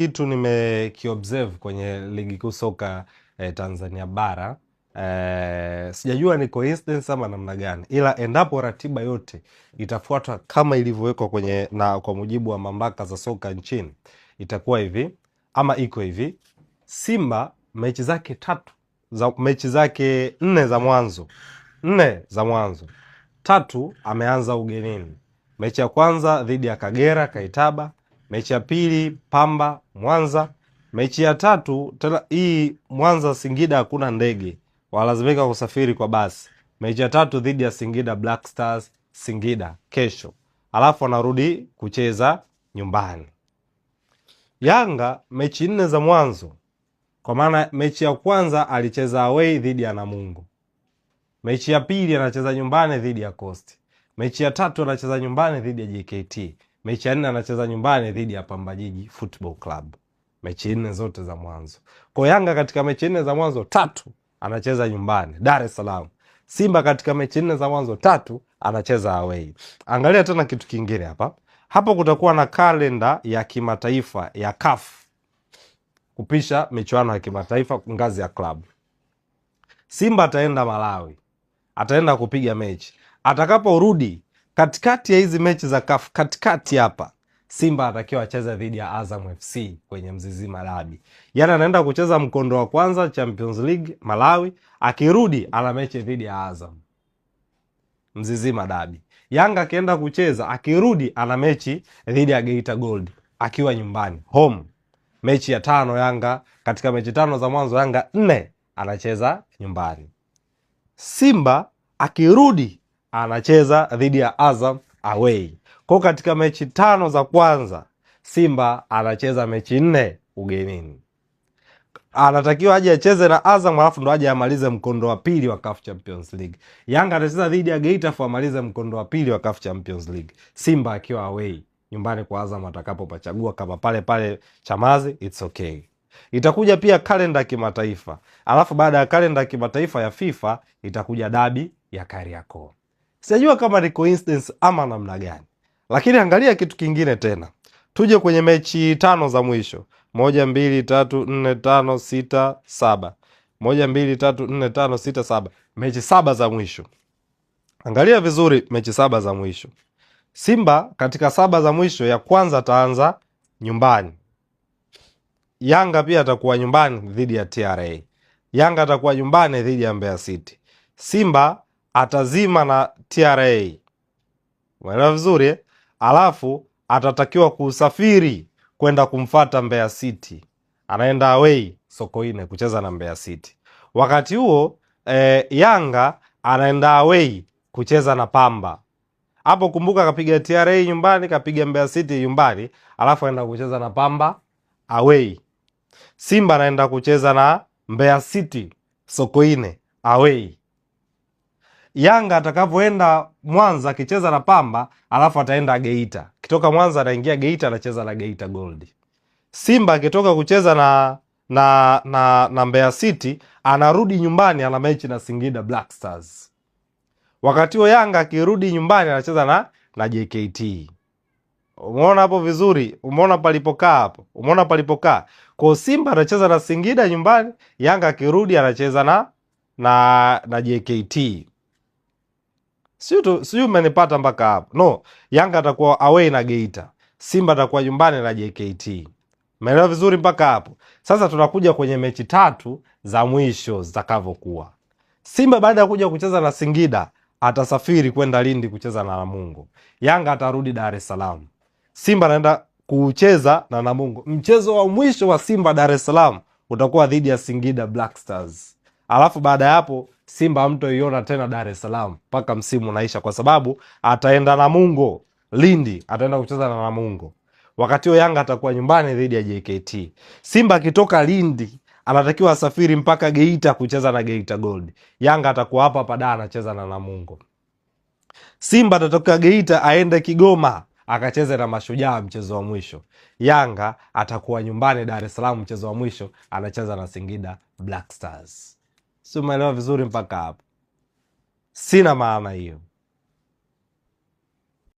Kitu nimekiobserve kwenye ligi kuu soka Tanzania bara, sijajua ni coincidence ama namna gani, ila endapo ratiba yote itafuatwa kama ilivyowekwa kwenye na kwa mujibu wa mamlaka za soka nchini, itakuwa hivi ama iko hivi: Simba mechi zake nne za mwanzo, 3 ameanza ugenini. Mechi ya kwanza dhidi ya Kagera Kaitaba, mechi ya pili Pamba Mwanza, mechi ya 3 tena hii Mwanza Singida hakuna ndege, walazimika kusafiri kwa basi. Mechi ya 3 dhidi ya Singida Black Stars Singida kesho, alafu anarudi kucheza nyumbani. Yanga mechi 4 za mwanzo, kwa maana mechi ya kwanza alicheza away dhidi ya Namungo, mechi ya pili anacheza nyumbani dhidi ya Coast, mechi ya 3 anacheza nyumbani dhidi ya JKT, mechi ya 4 anacheza nyumbani dhidi ya Pamba Jiji Football Club. Mechi 4 zote za mwanzo. Kwa Yanga katika mechi 4 za mwanzo 3 anacheza nyumbani Dar es Salaam. Simba katika mechi 4 za mwanzo 3 anacheza away. Angalia tena kitu kingine hapa. Hapo kutakuwa na kalenda ya kimataifa ya CAF kupisha michuano ya kimataifa ngazi ya klabu. Simba ataenda Malawi, ataenda kupiga mechi. Atakaporudi katikati ya hizi mechi za CAF, katikati hapa, Simba atakiwa acheze dhidi ya Azam FC kwenye Mzizima Dabi. Yaani anaenda kucheza mkondo wa kwanza Champions League Malawi, akirudi ana mechi dhidi ya Azam Mzizima Dabi. Yanga akienda kucheza, akirudi ana mechi dhidi ya Geita Gold akiwa nyumbani home. Mechi ya 5 Yanga, katika mechi 5 za mwanzo Yanga 4 anacheza nyumbani. Simba akirudi anacheza dhidi ya Azam away. Kwa katika mechi 5 za kwanza Simba anacheza mechi 4 ugenini. Anatakiwa aje acheze na Azam alafu ndo aje amalize mkondo wa pili wa CAF Champions League. Yanga atacheza dhidi ya Geita afu amalize mkondo wa pili wa CAF Champions League. Simba akiwa away nyumbani kwa Azam atakapopachagua, kama pale Chamazi, it's okay. Itakuja pia kalenda kimataifa. Alafu baada ya kalenda kimataifa ya FIFA itakuja dabi ya Kariakoo. Sijajua kama ni coincidence ama namna gani. Lakini angalia kitu kingine tena. Tuje kwenye mechi 5 za mwisho. 1 2 3 4 5 6 7. 1 2 3 4 5 6 7. Mechi 7 za mwisho. Angalia vizuri mechi 7 za mwisho. Simba katika 7 za mwisho, ya kwanza ataanza nyumbani. Yanga pia atakuwa nyumbani dhidi ya TRA. Yanga atakuwa nyumbani dhidi ya Mbeya City. Simba atazima na TRA. Umeelewa vizuri? Alafu atatakiwa kusafiri kwenda kumfata Mbeya City. Anaenda away Sokoine kucheza na Mbeya City. Wakati huo Yanga anaenda away kucheza na Pamba. Hapo kumbuka kapiga TRA nyumbani, kapiga Mbeya City nyumbani, alafu aenda kucheza na Pamba away. Simba anaenda kucheza na Mbeya City Sokoine away. Yanga atakapoenda Mwanza akicheza na Pamba, alafu ataenda Geita. Kitoka Mwanza anaingia Geita, anacheza na Geita Gold. Simba akitoka kucheza na Mbeya City, anarudi nyumbani, ana mechi na Singida Black Stars. Wakati huo Yanga akirudi nyumbani anacheza na JKT. Umeona hapo vizuri? Umeona palipokaa hapo? Umeona palipokaa? Kwa Simba anacheza na Singida nyumbani, Yanga akirudi anacheza na JKT. Sio umenipata mpaka hapo? No, Yanga atakuwa away na Geita. Simba atakuwa nyumbani na JKT. Umeelewa vizuri mpaka hapo? Sasa tunakuja kwenye mechi 3 za mwisho zitakavyokuwa. Simba baada ya kuja kucheza na Singida atasafiri kwenda Lindi kucheza na Namungo. Yanga atarudi Dar es Salaam. Simba anaenda kucheza na Namungo. Mchezo wa mwisho wa Simba Dar es Salaam utakuwa dhidi ya Singida Black Stars. Alafu baada ya hapo Simba hamtoiona tena Dar es Salaam mpaka msimu unaisha, kwa sababu ataenda Namungo Lindi, ataenda kucheza na Namungo. Wakati huo Yanga atakuwa nyumbani dhidi ya JKT. Simba akitoka Lindi anatakiwa asafiri mpaka Geita kucheza na Geita Gold. Yanga atakuwa hapa Dar anacheza na Namungo. Simba atatoka Geita aende Kigoma akacheze na Mashujaa mchezo wa mwisho. Yanga atakuwa nyumbani Dar es Salaam mchezo wa mwisho, anacheza na Singida Black Stars. Si umeelewa vizuri mpaka hapo? Sina maana hiyo.